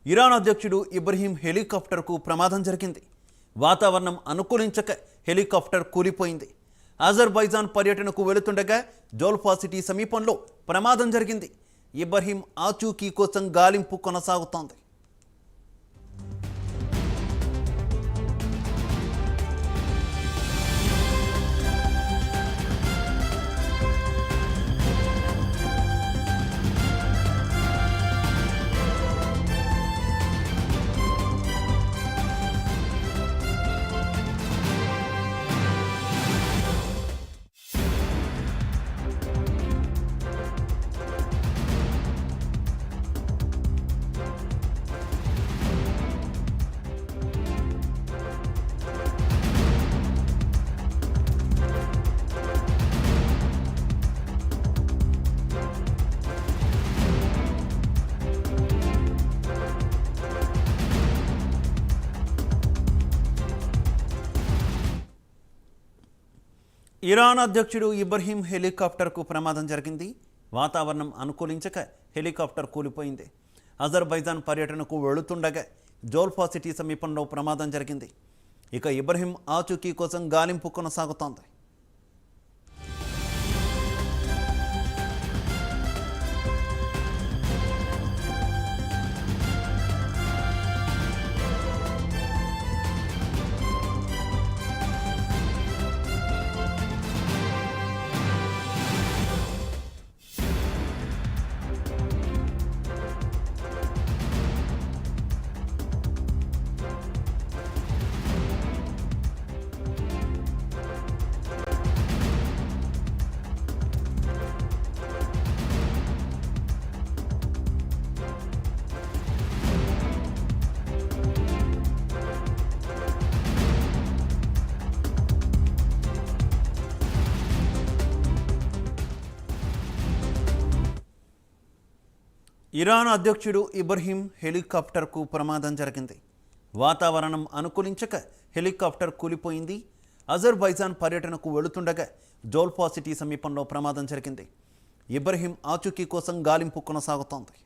Iran అధ్యక్షుడు ఇబ్రహీం హెలికాప్టర్కు ప్రమాదం జరిగింది. వాతావరణం అనుకూలించక హెలికాప్టర్ కూలిపోయింది. అజర్బైజాన్ పర్యటనకు వెళుతుండగా జోల్ఫా సిటీ సమీపంలో ప్రమాదం జరిగింది. ఇబ్రహీం ఆచూకీ కోసం గాలింపు కొనసాగుతోంది. ఇరాన్ అధ్యక్షుడు ఇబ్రహీం హెలికాప్టర్కు ప్రమాదం జరిగింది. వాతావరణం అనుకూలించక హెలికాప్టర్ కూలిపోయింది. అజర్బైజాన్ పర్యటనకు వెళుతుండగా జోల్ఫా సిటీ సమీపంలో ప్రమాదం జరిగింది. ఇక ఇబ్రహీం ఆచూకీ కోసం గాలింపు కొనసాగుతోంది. ఇరాన్ అధ్యక్షుడు ఇబ్రహీం హెలికాప్టర్కు ప్రమాదం జరిగింది. వాతావరణం అనుకూలించక హెలికాప్టర్ కూలిపోయింది. అజర్బైజాన్ పర్యటనకు వెళుతుండగా జోల్ఫా సిటీ సమీపంలో ప్రమాదం జరిగింది. ఇబ్రహీం ఆచూకీ కోసం గాలింపు కొనసాగుతోంది.